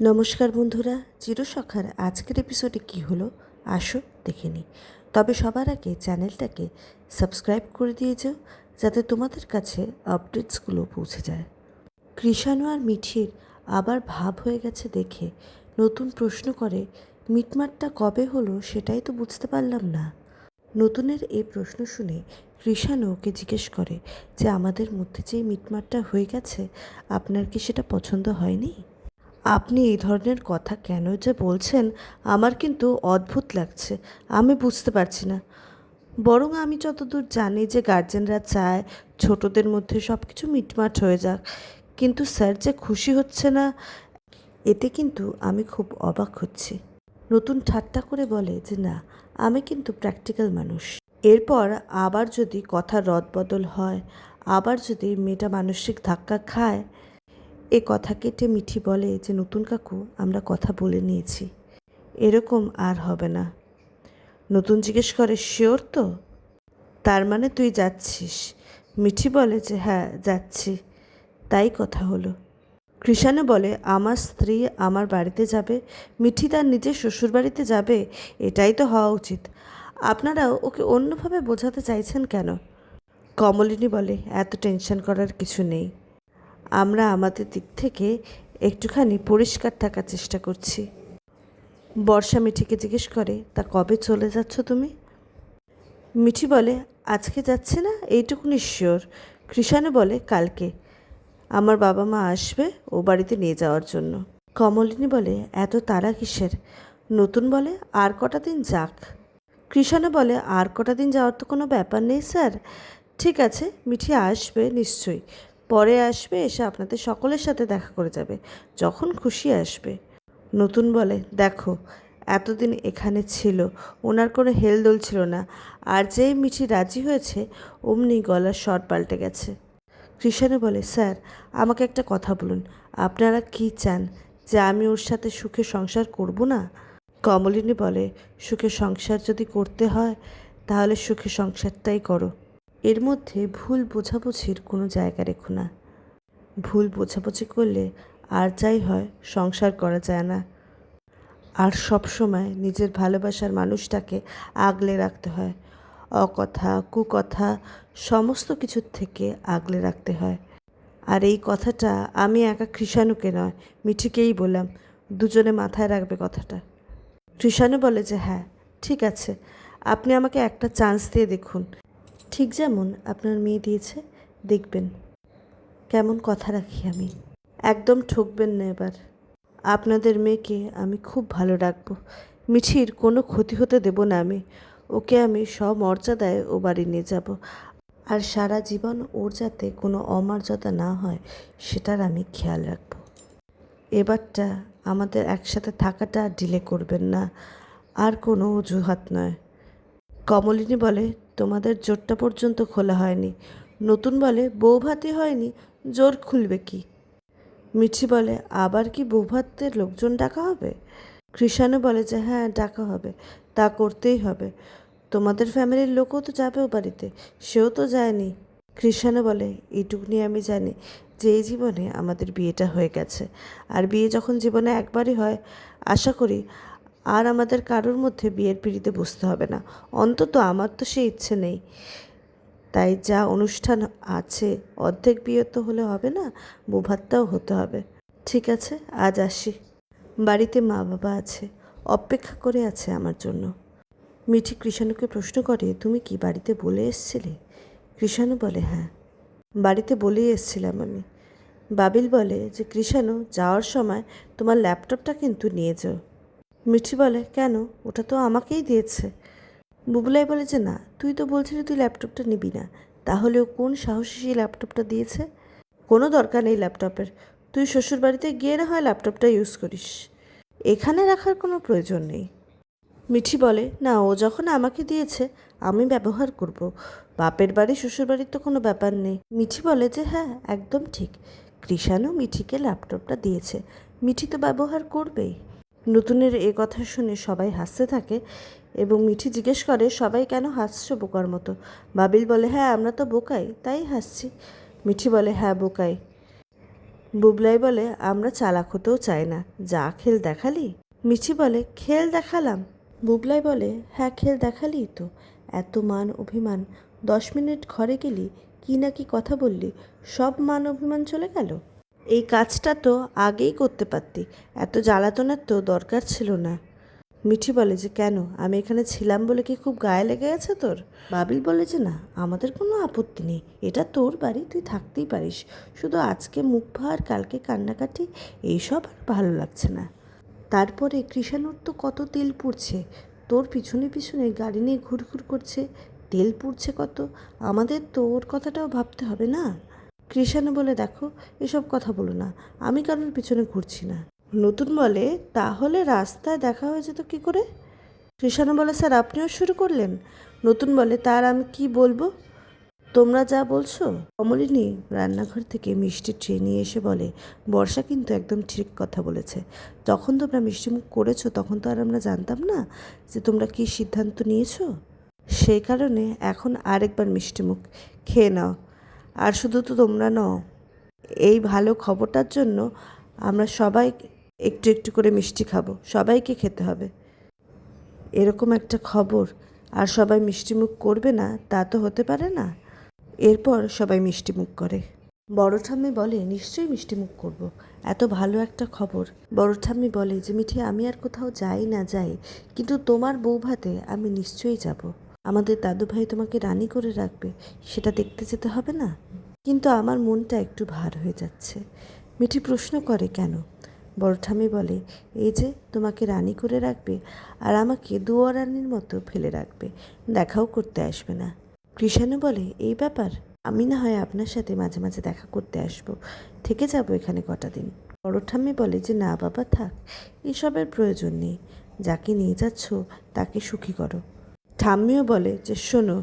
নমস্কার বন্ধুরা, চিরসখার আজকের এপিসোডে কী হলো আসো দেখে নিই। তবে সবার আগে চ্যানেলটাকে সাবস্ক্রাইব করে দিয়ে যাও, যাতে তোমাদের কাছে আপডেটসগুলো পৌঁছে যায়। কৃষাণু আর মিঠির আবার ভাব হয়ে গেছে দেখে নতুন প্রশ্ন করে, মিটমাটটা কবে হলো সেটাই তো বুঝতে পারলাম না। নতুনের এই প্রশ্ন শুনে কৃষাণু ওকে জিজ্ঞেস করে যে আমাদের মধ্যে যে মিটমাটটা হয়ে গেছে, আপনার কি সেটা পছন্দ হয়নি? আপনি এই ধরনের কথা কেন যে বলছেন আমার কিন্তু অদ্ভুত লাগছে। আমি বুঝতে পারছি না। বরং আমি যতদূর জানি যে গার্জেনরা চায় ছোটদের মধ্যে সব কিছু মিটমাট হয়ে যাক, কিন্তু স্যার যে খুশি হচ্ছে না, এতে কিন্তু আমি খুব অবাক হচ্ছি। নতুন ঠাট্টা করে বলে যে না, আমি কিন্তু প্র্যাকটিক্যাল মানুষ। এরপর আবার যদি কথা রদবদল হয়, আবার যদি মেয়েটা মানসিক ধাক্কা খায়, এ কথা কেটে মিঠি বলে যে নতুন কাকু, আমরা কথা বলে নিয়েছি, এরকম আর হবে না। নতুন জিজ্ঞেস করে, শিওর তো? তার মানে তুই যাচ্ছিস? মিঠি বলে যে হ্যাঁ যাচ্ছি, তাই কথা হলো। কৃষাণু বলে আমার স্ত্রী আমার বাড়িতে যাবে, মিঠি তার নিজের শ্বশুর বাড়িতে যাবে, এটাই তো হওয়া উচিত। আপনারাও ওকে অন্যভাবে বোঝাতে চাইছেন কেন? কমলিনী বলে এত টেনশন করার কিছু নেই, আমরা আমাদের দিক থেকে একটুখানি পরিষ্কার থাকার চেষ্টা করছি। বর্ষা মিঠিকে জিজ্ঞেস করে, তা কবে চলে যাচ্ছ তুমি? মিঠি বলে আজকে যাচ্ছে না, এইটুকুনি শিওর। কৃষাণু বলে কালকে আমার বাবা মা আসবে ও বাড়িতে নিয়ে যাওয়ার জন্য। কমলিনী বলে এত তাড়া কিসের? নতুন বলে আর কটা দিন যাক। কৃষাণু বলে আর কটা দিন যাওয়ার তো কোনো ব্যাপার নেই স্যার। ঠিক আছে, মিঠি আসবে নিশ্চয়ই, পরে আসবে, এসে আপনাদের সকলের সাথে দেখা করে যাবে, যখন খুশি আসবে। নতুন বলে দেখো, এতদিন এখানে ছিল, ওনার কোনো হেলদোল ছিল না, আর যেই মিঠি রাজি হয়েছে অমনি গলার স্বর পাল্টে গেছে। কৃষাণু বলে স্যার, আমাকে একটা কথা বলুন, আপনারা কি চান, যে আমি ওর সাথে সুখে সংসার করব না? কমলিনী বলে সুখে সংসার যদি করতে হয় তাহলে সুখে সংসারটাই করো, এর মধ্যে ভুল বোঝাবুঝির কোনো জায়গা রেখো না। ভুল বোঝাবুঝি করলে আর যাই হয় সংসার করা যায় না। আর সব সময় নিজের ভালোবাসার মানুষটাকে আগলে রাখতে হয়, অকথা কুকথা সমস্ত কিছুর থেকে আগলে রাখতে হয়। আর এই কথাটা আমি একা কৃষাণুকে নয়, মিঠিকেই বললাম, দুজনে মাথায় রাখবে কথাটা। কৃষাণু বলে যে হ্যাঁ ঠিক আছে, আপনি আমাকে একটা চান্স দিয়ে দেখুন, ঠিক যেমন আপনার মেয়ে দিয়েছে, দেখবেন কেমন কথা রাখি আমি। একদম ঠকবেন না এবার। আপনাদের মেয়েকে আমি খুব ভালো রাখবো, মিঠির কোনো ক্ষতি হতে দেব না আমি। ওকে আমি সমর্যাদায় ও বাড়ি নিয়ে যাব, আর সারা জীবন ওর যাতে কোনো অমর্যাদা না হয় সেটার আমি খেয়াল রাখবো। এবারটা আমাদের একসাথে থাকাটা ডিলে করবেন না, আর কোনো অজুহাত নয়। কমলিনী বলে তোমাদের জোরটা পর্যন্ত খোলা হয়নি। নতুন বলে বৌভাতই হয়নি, জোর খুলবে কি? মিঠি বলে আবার কি বৌভাতের লোকজন ডাকা হবে? কৃষাণু বলে যে হ্যাঁ ডাকা হবে, তা করতেই হবে। তোমাদের ফ্যামিলির লোকও তো যাবে ও বাড়িতে, সেও তো যায়নি। কৃষাণু বলে এইটুকুনি আমি জানি যে এই জীবনে আমাদের বিয়েটা হয়ে গেছে, আর বিয়ে যখন জীবনে একবারই হয়, আশা করি আর আমাদের কারোর মধ্যে বিয়ের পিঁড়িতে বসতে হবে না। অন্তত আমার তো সেই ইচ্ছে নেই। তাই যা অনুষ্ঠান আছে, অর্ধেক বিয়ে তো হলে হবে না, বৌভাতটাও হতে হবে। ঠিক আছে, আজ আসি। বাড়িতে মা বাবা আছে, অপেক্ষা করে আছে আমার জন্য। মিঠি কৃষাণুকে প্রশ্ন করে, তুমি কি বাড়িতে বলে এসছিলে? কৃষাণু বলে হ্যাঁ, বাড়িতে বলেই এসছিলাম আমি। বাবিল বলে যে কৃষাণু, যাওয়ার সময় তোমার ল্যাপটপটা কিন্তু নিয়ে যাও। মিঠি বলে কেন, ওটা তো আমাকেই দিয়েছে। বুবলাই বলে যে না, তুই তো বলছিলি তুই ল্যাপটপটা নিবি না, তাহলে ও কোন সাহসী সেই ল্যাপটপটা দিয়েছে? কোনো দরকার নেই ল্যাপটপের, তুই শ্বশুরবাড়িতে গিয়ে না হয় ল্যাপটপটা ইউজ করিস, এখানে রাখার কোনো প্রয়োজন নেই। মিঠি বলে না, ও যখন আমাকে দিয়েছে আমি ব্যবহার করব, বাপের বাড়ি শ্বশুরবাড়ির তো কোনো ব্যাপার নেই। মিঠি বলে যে হ্যাঁ একদম ঠিক, কৃষাণু মিঠিকে ল্যাপটপটা দিয়েছে, মিঠি তো ব্যবহার করবেই। নতুনের এ কথা শুনে সবাই হাসতে থাকে, এবং মিঠি জিজ্ঞেস করে সবাই কেন হাসছো বোকার মতো? বাবিল বলে হ্যাঁ আমরা তো বোকাই, তাই হাসছি। মিঠি বলে হ্যাঁ বোকাই। বুবলাই বলে, আমরা চালাক হতেও চাই না, যা খেল দেখালি। মিঠি বলে, খেল দেখালাম? বুবলাই বলে, হ্যাঁ খেল দেখালি তো। এত মান অভিমান, 10 মিনিট ঘরে গেলি, কি না কি কথা বললি, সব মান অভিমান চলে গেল। এই কাজটা তো আগেই করতে পারতি, এত জ্বালাতনের তো দরকার ছিল না। মিঠি বলে যে, কেন, আমি এখানে ছিলাম বলে কি খুব গায়ে লেগে গেছে তোর? বাবিল বলে যে, না, আমাদের কোনো আপত্তি নেই, এটা তোর বাড়ি, তুই থাকতেই পারিস, শুধু আজকে মুখ ভার, কালকে কান্নাকাটি, এইসব আর ভালো লাগছে না। তারপরে কৃষাণুর তো কত তেল পুড়ছে, তোর পিছনে পিছনে গাড়ি নিয়ে ঘুরঘুর করছে, তেল পুড়ছে কত, আমাদের তো ওর কথাটাও ভাবতে হবে না। কৃষাণু বলে, দেখো, এসব কথা বলো না, আমি কারোর পিছনে ঘুরছি না। নতুন বলে, তাহলে রাস্তায় দেখা হয়ে যেত কী করে? কৃষাণু বলে, স্যার আপনিও শুরু করলেন? নতুন বলে, তার আমি কি বলবো, তোমরা যা বলছো। কমলিনী রান্নাঘর থেকে মিষ্টির ট্রে নিয়ে এসে বলে, বর্ষা কিন্তু একদম ঠিক কথা বলেছে, যখন তোমরা মিষ্টিমুখ করেছো তখন তো আর আমরা জানতাম না যে তোমরা কী সিদ্ধান্ত নিয়েছো, সেই কারণে এখন আরেকবার মিষ্টিমুখ খেয়ে নাও। আর শুধু তো তোমরা নও, এই ভালো খবরটার জন্য আমরা সবাই একটু একটু করে মিষ্টি খাবো, সবাইকে খেতে হবে। এরকম একটা খবর আর সবাই মিষ্টিমুখ করবে না, তা তো হতে পারে না। এরপর সবাই মিষ্টিমুখ করে। বড় ঠাম্মি বলে, নিশ্চয়ই মিষ্টিমুখ করব, এত ভালো একটা খবর। বড় ঠাম্মি বলে যে, মিঠি, আমি আর কোথাও যাই না যাই, কিন্তু তোমার বউ ভাতে আমি নিশ্চয়ই যাব। আমাদের দাদুভাই তোমাকে রানী করে রাখবে, সেটা দেখতে যেতে হবে না? কিন্তু আমার মনটা একটু ভার হয়ে যাচ্ছে। মিঠি প্রশ্ন করে, কেন? বড় ঠাম্মি বলে, এই যে তোমাকে রানী করে রাখবে আর আমাকে দুয়ারানির মতো ফেলে রাখবে, দেখাও করতে আসবে না। কৃষাণু বলে, এই ব্যাপার, আমি না হয় আপনার সাথে মাঝে মাঝে দেখা করতে আসবো, থেকে যাব এখানে কটা দিন। বড় ঠাম্মি বলে যে, না বাবা থাক, এসবের প্রয়োজন নেই, যাকে নিয়ে যাচ্ছ তাকে সুখী করো। ঠাম্মিও বলে যে, শোনো,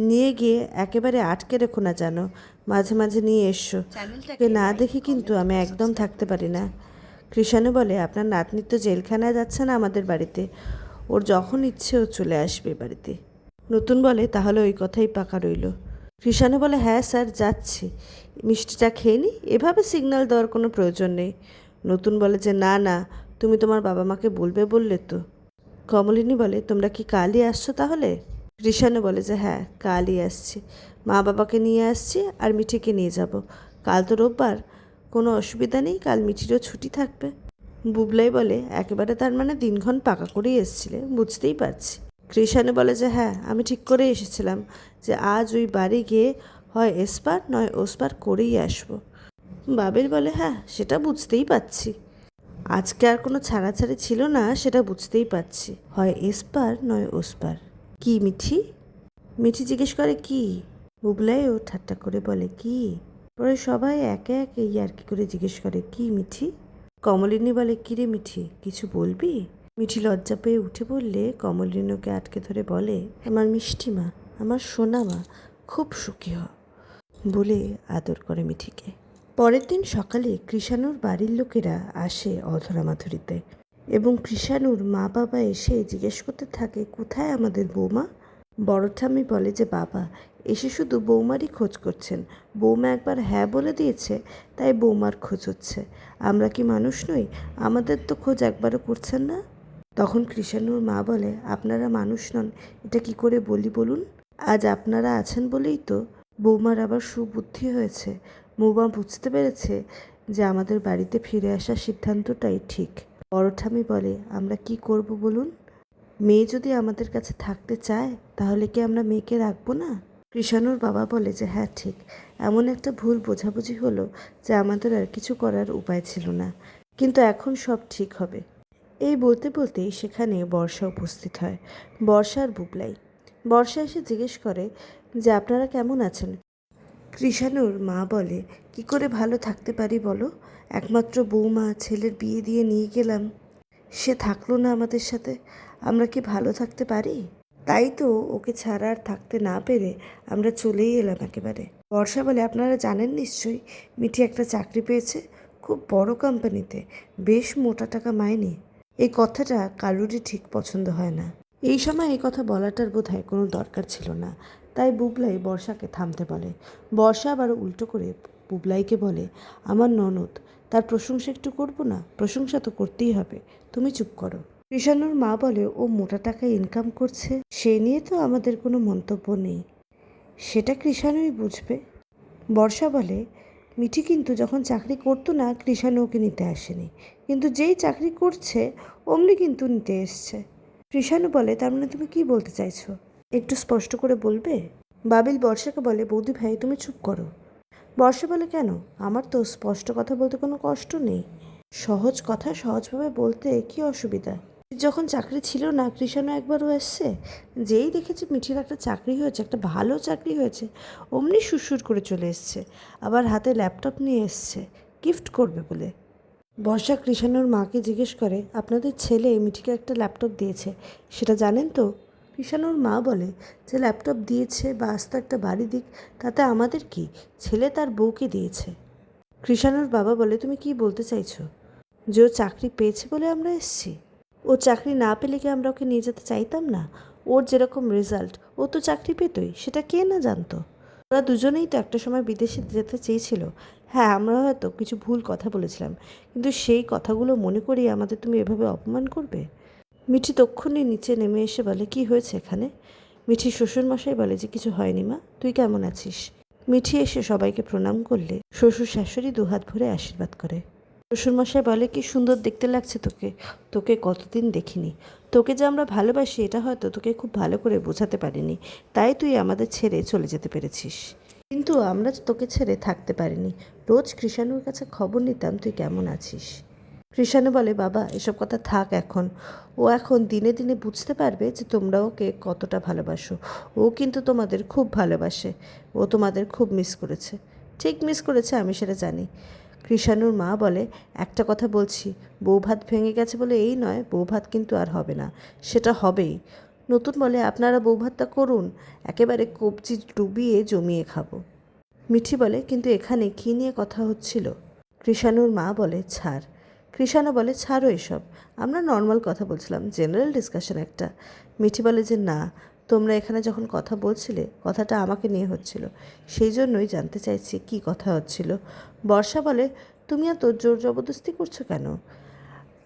নিয়ে গিয়ে একেবারে আটকে রেখো না, জানো, মাঝে মাঝে নিয়ে এসো, কে না দেখি কিন্তু আমি একদম থাকতে পারি না। কৃষাণু বলে, আপনার নাতনি তো জেলখানায় যাচ্ছে না আমাদের বাড়িতে, ওর যখন ইচ্ছে ও চলে আসবে বাড়িতে। নতুন বলে, তাহলে ওই কথাই পাকা রইল। কৃষাণু বলে, হ্যাঁ স্যার যাচ্ছি, মিষ্টিটা খেয়ে নি, এভাবে সিগন্যাল দেওয়ার কোনো প্রয়োজন নেই। নতুন বলে যে, না না, তুমি তোমার বাবা মাকে বলবে বললে তো। কমলিনী বলে, তোমরা কি কালই আসছো তাহলে? কৃষাণু বলে যে, হ্যাঁ কালই আসছি, মা বাবাকে নিয়ে আসছি আর মিঠিকে নিয়ে যাব, কাল তো রোববার, কোনো অসুবিধা নেই, কাল মিঠিরও ছুটি থাকবে। বুবলাই বলে, একেবারে তার মানে দিনক্ষণ পাকা করেই এসেছিলে, বুঝতেই পারছি। কৃষাণু বলে যে, হ্যাঁ আমি ঠিক করেই এসেছিলাম যে আজ ওই বাড়ি গিয়ে হয় এসপার নয় ওসপার করেই আসবো। বাবির বলে, হ্যাঁ সেটা বুঝতেই পারছি, আজকে আর কোনো ছাড়াছাড়ি ছিল না, সেটা বুঝতেই পারছি, হয় এসপার নয় ওসপার। কি মিঠি? মিঠি জিজ্ঞেস করে, কি? বুবলাইও ঠাট্টা করে বলে, কি? পরে সবাই একে একে ইয়ার্কি করে জিজ্ঞেস করে, কি মিঠি? কমলিনী বলে, কিরে মিঠি, কিছু বলবি? মিঠি লজ্জা পেয়ে উঠে বললে কমলিনীকে আটকে ধরে বলে, আমার মিষ্টি মা, আমার সোনা মা, খুব সুখী হ, বলে আদর করে মিঠিকে। পরের দিন সকালে কৃষাণুর বাড়ির লোকেরা আসে অধরা মাধুরীতে, এবং কৃষাণুর মা বাবা এসে জিজ্ঞেস করতে থাকে, কোথায় আমাদের বৌমা? বড় ঠাম্মি বলে যে, বাবা এসে শুধু বৌমারই খোঁজ করছেন, বৌমা একবার হ্যাঁ বলে দিয়েছে, তাই বৌমার খোঁজ হচ্ছে, আমরা কি মানুষ নই, আমাদের তো খোঁজ একবারও করছেন না। তখন কৃষাণুর মা বলে, আপনারা মানুষ নন এটা কি করে বলি বলুন, আজ আপনারা আছেন বলেই তো বৌমার আবার সুবুদ্ধি হয়েছে, বৌমা বুঝতে পেরেছে যে আমাদের বাড়িতে ফিরে আসার সিদ্ধান্তটাই ঠিক। বড় ঠাম্মি বলে, আমরা কি করব বলুন, মেয়ে যদি আমাদের কাছে থাকতে চায় তাহলে কি আমরা মেয়েকে রাখবো না? কৃষাণুর বাবা বলে যে, হ্যাঁ ঠিক, এমন একটা ভুল বোঝাবুঝি হলো যে আমাদের আর কিছু করার উপায় ছিল না, কিন্তু এখন সব ঠিক হবে। এই বলতে বলতেই সেখানে বর্ষা উপস্থিত হয়, বর্ষা আর বুবলাই। বর্ষা এসে জিজ্ঞেস করে যে, আপনারা কেমন আছেন? কৃষাণুর মা বলে, কি করে ভালো থাকতে পারি বলো, একমাত্র বৌমা ছেলের বিয়ে দিয়ে নিয়ে গেলাম, সে থাকলো না আমাদের সাথে, আমরা কি ভালো থাকতে পারি? তাই তো ওকে ছাড়া আর থাকতে না পেরে আমরা চলেই এলাম একেবারে। বর্ষা বলে, আপনারা জানেন নিশ্চয়ই মিঠি একটা চাকরি পেয়েছে, খুব বড় কোম্পানিতে, বেশ মোটা টাকা মাইনে। এই কথাটা কারুরই ঠিক পছন্দ হয় না। এই সময় এই কথা বলাটার বোধহয় কোনো দরকার ছিল না, তাই বুবলাই বর্ষাকে থামতে বলে। বর্ষা আবার উল্টো করে বুবলাইকে বলে, আমার ননদ, তার প্রশংসা একটু করবো না? প্রশংসা তো করতেই হবে, তুমি চুপ করো। কৃষাণুর মা বলে, ও মোটা টাকা ইনকাম করছে, সে নিয়ে তো আমাদের কোনো মন্তব্য নেই, সেটা কৃষাণুই বুঝবে। বর্ষা বলে, মিঠি কিন্তু যখন চাকরি করতো না কৃষাণু ওকে নিতে আসেনি, কিন্তু যেই চাকরি করছে অমনি কিন্তু নিতে এসছে। কৃষাণু বলে, তার মানে তুমি কি বলতে চাইছো, একটু স্পষ্ট করে বলবে? বাবিল বর্ষাকে বলে, বৌদি ভাই তুমি চুপ করো। বর্ষা বলে, কেন? আমার তো স্পষ্ট কথা বলতে কোনো কষ্ট নেই, সহজ কথা সহজভাবে বলতে কি অসুবিধা? যখন চাকরি ছিল না কৃষাণু একবারও এসছে, যেই দেখেছে মিঠির একটা চাকরি হয়েছে, একটা ভালো চাকরি হয়েছে, অমনি সুরসুর করে চলে এসছে, আবার হাতে ল্যাপটপ নিয়ে এসছে গিফট করবে বলে। বর্ষা কৃষাণুর মাকে জিজ্ঞেস করে, আপনাদের ছেলে মিঠিকে একটা ল্যাপটপ দিয়েছে, সেটা জানেন তো? কৃষাণুর মা বলে, যে ল্যাপটপ দিয়েছে বা আস্ত একটা বাড়ি দিক, তাতে আমাদের কি, ছেলে তার বউকে দিয়েছে। কৃষাণুর বাবা বলে, তুমি কি বলতে চাইছো, যে ও চাকরি পেয়েছে বলে আমরা এসছি? ও চাকরি না পেলে কি আমরা ওকে নিয়ে যেতে চাইতাম না? ওর যেরকম রেজাল্ট, ও তো চাকরি পেতই, সেটা কে না জানতো? ওরা দুজনেই তো একটা সময় বিদেশে যেতে চেয়েছিল। হ্যাঁ, আমরা হয়তো কিছু ভুল কথা বলেছিলাম, কিন্তু সেই কথাগুলো মনে করিয়ে আমাদের তুমি এভাবে অপমান করবে? মিঠি তক্ষুনি নিচে নেমে এসে বলে, কি হয়েছে এখানে? মিঠি শ্বশুরমশাই বলে যে, কিছু হয়নি মা, তুই কেমন আছিস? মিঠি এসে সবাইকে প্রণাম করলে শ্বশুর শাশুড়ি দুহাত ভরে আশীর্বাদ করে। শ্বশুরমশাই বলে, কি সুন্দর দেখতে লাগছে তোকে, তোকে কতদিন দেখিনি, তোকে যে আমরা ভালোবাসি এটা হয়তো তোকে খুব ভালো করে বোঝাতে পারিনি, তাই তুই আমাদের ছেড়ে চলে যেতে পেরেছিস, কিন্তু আমরা তোকে ছেড়ে থাকতে পারিনি। রোজ কৃষাণুর কাছে খবর নিতাম তুই কেমন আছিস। কৃষাণু বলে, বাবা এসব কথা থাক এখন, ও এখন দিনে দিনে বুঝতে পারবে যে তোমরা ওকে কতটা ভালোবাসো। ও কিন্তু তোমাদের খুব ভালোবাসে, ও তোমাদের খুব মিস করেছে। ঠিক মিস করেছে, আমি সেটা জানি। কৃষাণুর মা বলে, একটা কথা বলছি, বৌভাত ভেঙে গেছে বলে এই নয়, বৌভাত কিন্তু আর হবে না, সেটা হবেই। নতুন বলে, আপনারা বৌভাতটা করুন, একেবারে কবজি ডুবিয়ে জমিয়ে খাবো। মিঠি বলে, কিন্তু এখানে কী নিয়ে কথা হচ্ছিল? কৃষাণুর মা বলে, ছাড়। কৃষাণু বলে, ছাড়ো এসব, আমরা নর্মাল কথা বলছিলাম, জেনারেল ডিসকাশন একটা। মিঠি বলে যে, না, তোমরা এখানে যখন কথা বলছিলে কথাটা আমাকে নিয়ে হচ্ছিল, সেই জন্যই জানতে চাইছি কি কথা হচ্ছিল। বর্ষা বলে, তুমি এত জোর জবরদস্তি করছো কেন?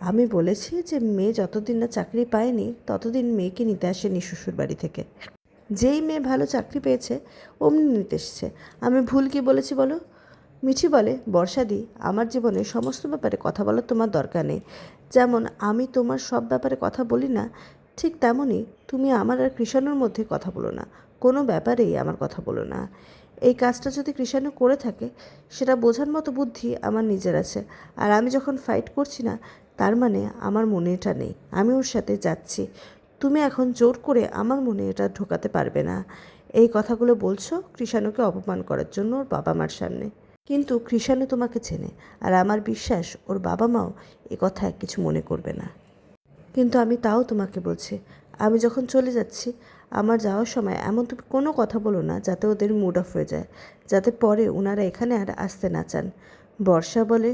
আমি বলেছি যে মেয়ে যতদিন না চাকরি পায়নি ততদিন মেয়েকে নিতে আসেনি শ্বশুর বাড়ি থেকে, যেই মেয়ে ভালো চাকরি পেয়েছে অমনি নিতে এসছে। আমি ভুল কি বলেছি বলো? মিঠি বলে, বর্ষাদি, আমার জীবনে সমস্ত ব্যাপারে কথা বলার তোমার দরকার নেই। যেমন আমি তোমার সব ব্যাপারে কথা বলি না, ঠিক তেমনই তুমি আমার আর কৃষাণুর মধ্যে কথা বলো না, কোনো ব্যাপারেই আমার কথা বলো না। এই কাজটা যদি কৃষাণু করে থাকে সেটা বোঝার মতো বুদ্ধি আমার নিজের আছে, আর আমি যখন ফাইট করছি না তার মানে আমার মনে এটা নেই, আমি ওর সাথে যাচ্ছি। তুমি এখন জোর করে আমার মনে এটা ঢোকাতে পারবে না। এই কথাগুলো বলছো কৃষাণুকে অপমান করার জন্য ওর বাবা মার সামনে, কিন্তু কৃষাণু তোমাকে চেনে, আর আমার বিশ্বাস ওর বাবা মাও এ কথায় কিছু মনে করবে না। কিন্তু আমি তাও তোমাকে বলছি, আমি যখন চলে যাচ্ছি, আমার যাওয়ার সময় এমন তুমি কোনো কথা বলো না যাতে ওদের মুড অফ হয়ে যায়, যাতে পরে ওনারা এখানে আর আসতে না চান। বর্ষা বলে,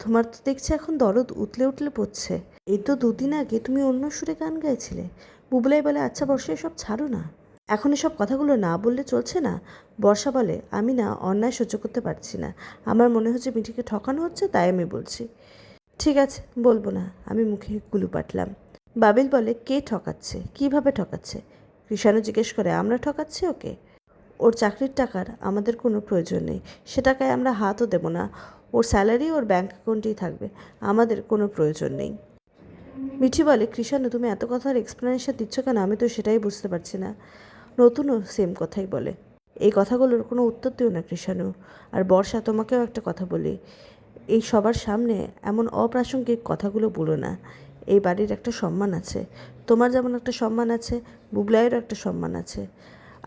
তোমার তো দেখছি এখন দরদ উতলে উতলে পড়ছে, এই তো দুদিন আগে তুমি অন্য সুরে গান গাইছিলে। বুবলাই বলে, আচ্ছা বর্ষা এসব ছাড়ো না, এখন এসব কথাগুলো না বললে চলছে না। বর্ষা বলে, আমি না অন্যায় সহ্য করতে পারছি না, আমার মনে হচ্ছে মিঠিকে ঠকানো হচ্ছে, তাই আমি বলছি। ঠিক আছে, বলবো না, আমি মুখে কুলু পাটলাম। বাবিল বলে, কে ঠকাচ্ছে, কিভাবে ঠকাচ্ছে? কৃষাণু জিজ্ঞেস করে, আমরা ঠকাচ্ছি ওকে? ওর চাকরির টাকার আমাদের কোনো প্রয়োজন নেই, সে টাকায় আমরা হাতও দেব না, ওর স্যালারি ওর ব্যাঙ্ক অ্যাকাউন্টেই থাকবে, আমাদের কোনো প্রয়োজন নেই। মিঠি বলে, কৃষাণু তুমি এত কথার এক্সপ্লেনেশন দিচ্ছ কেন, আমি তো সেটাই বুঝতে পারছি না। নতুনও সেম কথাই বলে, এই কথাগুলোর কোনো উত্তর দিও না কৃষাণু। আর বর্ষা, তোমাকেও একটা কথা বলি, এই সবার সামনে এমন অপ্রাসঙ্গিক কথাগুলো বলো না। এই বাড়ির একটা সম্মান আছে, তোমার যেমন একটা সম্মান আছে, বুবলাইয়েরও একটা সম্মান আছে,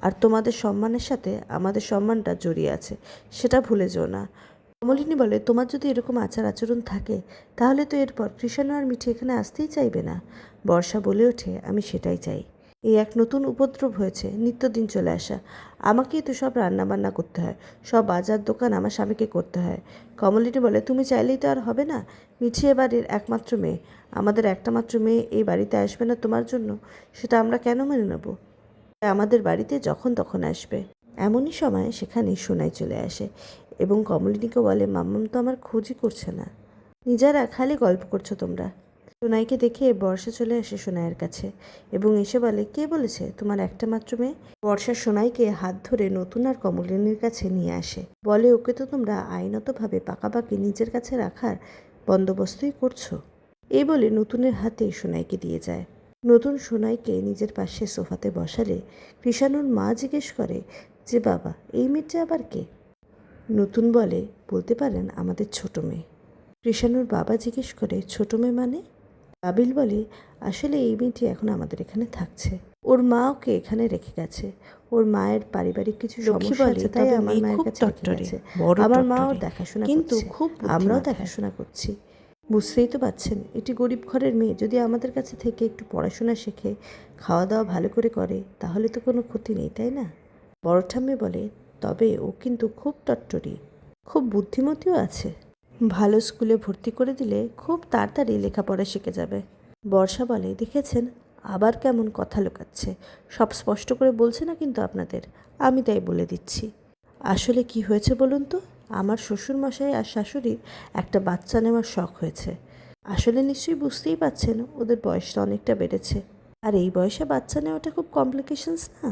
আর তোমাদের সম্মানের সাথে আমাদের সম্মানটা জড়িয়ে আছে, সেটা ভুলে যেও না। কমলিনী বলে, তোমার যদি এরকম আচার আচরণ থাকে তাহলে তো এরপর কৃষাণু আর মিঠি এখানে আসতেই চাইবে না। বর্ষা বলে ওঠে, আমি সেটাই চাই। এই এক নতুন উপদ্রব হয়েছে, নিত্যদিন চলে আসা, আমাকেই তো সব রান্নাবান্না করতে হয়, সব বাজার দোকান আমার স্বামীকে করতে হয়। কমলিনী বলে, তুমি চাইলেই তো আর হবে না, মিঠি এ বাড়ির একমাত্র মেয়ে, আমাদের একটা মাত্র মেয়ে এই বাড়িতে আসবে না তোমার জন্য, সেটা আমরা কেন মেনে নেব? আমাদের বাড়িতে যখন তখন আসবে। এমনই সময় সেখানে সোনাই চলে আসে, এবং কমলিনীকে বলে, মাম্মাম তো আমার খোঁজই করছে না, নিজেরা খালি গল্প করছো তোমরা। সোনাইকে দেখে বর্ষা চলে আসে সোনাইয়ের কাছে এবং এসে বলে, কে বলেছে তোমার একটা মাত্র মেয়ে? বর্ষা সোনাইকে হাত ধরে নতুন আর কমলিনীর কাছে নিয়ে আসে, বলে, ওকে তো তোমরা আইনতভাবে পাকাপাকি নিজের কাছে রাখার বন্দোবস্তই করছো। এই বলে নতুনের হাতে সোনাইকে দিয়ে যায়। নতুন সোনাইকে নিজের পাশে সোফাতে বসালে কৃষাণুর মা জিজ্ঞেস করে যে, বাবা এই মেয়েটা আবার কে? নতুন বলে, বলতে পারেন আমাদের ছোট মেয়ে। কৃষাণুর বাবা জিজ্ঞেস করে, ছোট মেয়ে মানে? বাবিল বলে, আসলে এই মেয়েটি এখন আমাদের এখানে থাকছে, ওর মা ওকে এখানে রেখে গেছে, ওর মায়ের পারিবারিক কিছু সমস্যা আছে তাই আমার মায়ের কাছে রেখে গেছে। আমার মা ওর দেখাশোনা কিন্তু খুব আমরাও দেখাশোনা করছি। বুঝতেই তো পারছেন এটি গরিব ঘরের মেয়ে, যদি আমাদের কাছে থেকে একটু পড়াশোনা শেখে, খাওয়া দাওয়া ভালো করে করে, তাহলে তো কোনো ক্ষতি নেই, তাই না? বড় ঠাম্মি বলে, তবে ও কিন্তু খুব টট্টরি, খুব বুদ্ধিমতীও আছে, ভালো স্কুলে ভর্তি করে দিলে খুব তাড়াতাড়ি লেখাপড়া শিখে যাবে। বর্ষা বলে, দেখেছেন আবার কেমন কথা লুকাচ্ছে, সব স্পষ্ট করে বলছে না কিন্তু আপনাদের, আমি তাই বলে দিচ্ছি। আসলে কি হয়েছে বলুন তো, আমার শ্বশুরমশাই আর শাশুড়ির একটা বাচ্চা নেওয়ার শখ হয়েছে। আসলে নিশ্চয়ই বুঝতেই পারছেন ওদের বয়সটা অনেকটা বেড়েছে, আর এই বয়সে বাচ্চা নেওয়াটা খুব কমপ্লিকেশনস না,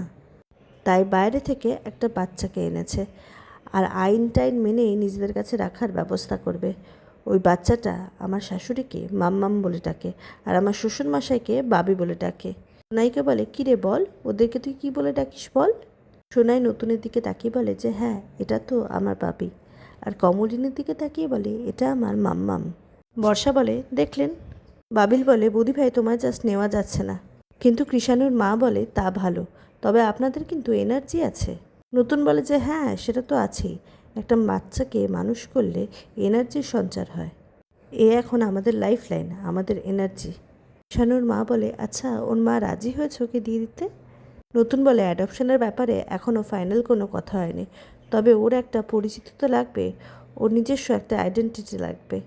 তাই বাইরে থেকে একটা বাচ্চাকে এনেছে আর আইন টাইন মেনেই নিজেদের কাছে রাখার ব্যবস্থা করবে। ওই বাচ্চাটা আমার শাশুড়িকে মাম্মাম বলে ডাকে আর আমার শ্বশুরমশাইকে বাবি বলে ডাকে। সোনাইকে বলে, কিরে বল, ওদেরকে তুই কি বলে ডাকিস বল? সোনাই নতুনের দিকে তাকিয়ে বলে যে, হ্যাঁ এটা তো আমার বাবি। আর কমলিনীর দিকে তাকিয়ে বলে, এটা আমার মাম্মাম। বর্ষা বলে, দেখলেন? বাবিল বলে, বৌদি ভাই তোমার জাস্ট নেওয়া যাচ্ছে না। কিন্তু কৃষাণুর মা বলে, তা ভালো, তবে আপনাদের কিন্তু এনার্জি আছে। নতুন বলে যে, হ্যাঁ সেটা তো আছেই, একটা বাচ্চাকে মানুষ করলে এনার্জির সঞ্চার হয়, এ এখন আমাদের লাইফ লাইন, আমাদের এনার্জি। কৃষাণুর মা বলে, আচ্ছা ওর মা রাজি হয়েছে ওকে দিয়ে দিতে? নতুন বলে, অ্যাডপশনের ব্যাপারে এখনও ফাইনাল কোনো কথা হয়নি, তবে ওর একটা পরিচিত তো লাগবে, ওর নিজস্ব একটা আইডেন্টিটি লাগবে।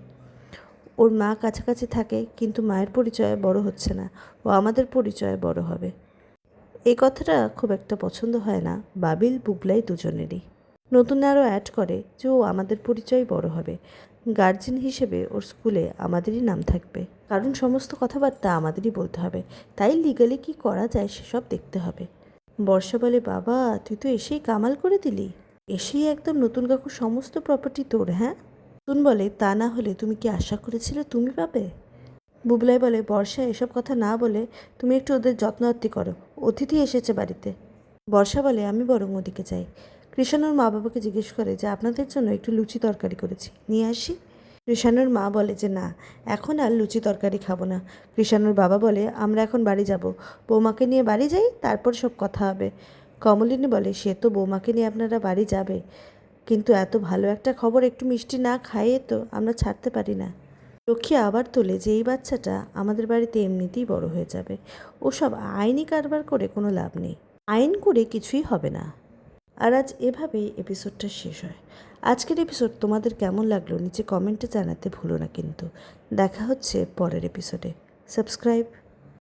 ওর মা কাছাকাছি থাকে কিন্তু মায়ের পরিচয়ে বড় হচ্ছে না, ও আমাদের পরিচয়ে বড় হবে। এই কথাটা খুব একটা পছন্দ হয় না বাবিল বুবলাই দুজনেরই। নতুন আরও অ্যাড করে যে ও আমাদের পরিচয় বড় হবে, গার্জেন হিসেবে ওর স্কুলে আমাদেরই নাম থাকবে, কারণ সমস্ত কথাবার্তা আমাদেরই বলতে হবে, তাই লিগালি কি করা যায় সেসব দেখতে হবে। বর্ষা বলে, বাবা তুই তো এসেই কামাল করে দিলি, এসেই একদম নতুন কাকুর সমস্ত প্রপার্টি তোর। হ্যাঁ, নতুন বলে, তা না হলে তুমি কি আশা করেছিলে তুমি পাবে? বুবলাই বলে, বর্ষা এসব কথা না বলে তুমি একটু ওদের যত্নআত্তি করো, অতিথি এসেছে বাড়িতে। বর্ষা বলে, আমি বরং ওদিকে যাই। কৃষাণুর মা বাবাকে জিজ্ঞেস করে যে, আপনাদের জন্য একটু লুচি তরকারি করেছি, নিয়ে আসি? কৃষাণুর মা বলে যে, না এখন আর লুচি তরকারি খাবো না। কৃষাণুর বাবা বলে, আমরা এখন বাড়ি যাব, বৌমাকে নিয়ে বাড়ি যাই, তারপর সব কথা হবে। কমলিনী বলে, সে তো বৌমাকে নিয়ে আপনারা বাড়ি যাবে, কিন্তু এত ভালো একটা খবর একটু মিষ্টি না খাইয়ে তো আমরা ছাড়তে পারি না। লক্ষ্মী আবার তোলে যে, এই বাচ্চাটা আমাদের বাড়িতে এমনিতেই বড় হয়ে যাবে, ওসব আইনি কারবার করে কোনো লাভ নেই, আইন করে কিছুই হবে না। আর আজ এভাবেই এপিসোডটা শেষ হয়। আজকের এপিসোড তোমাদের কেমন লাগলো নিচে কমেন্টে জানাতে ভুলো না কিন্তু। দেখা হচ্ছে পরের এপিসোডে। সাবস্ক্রাইব।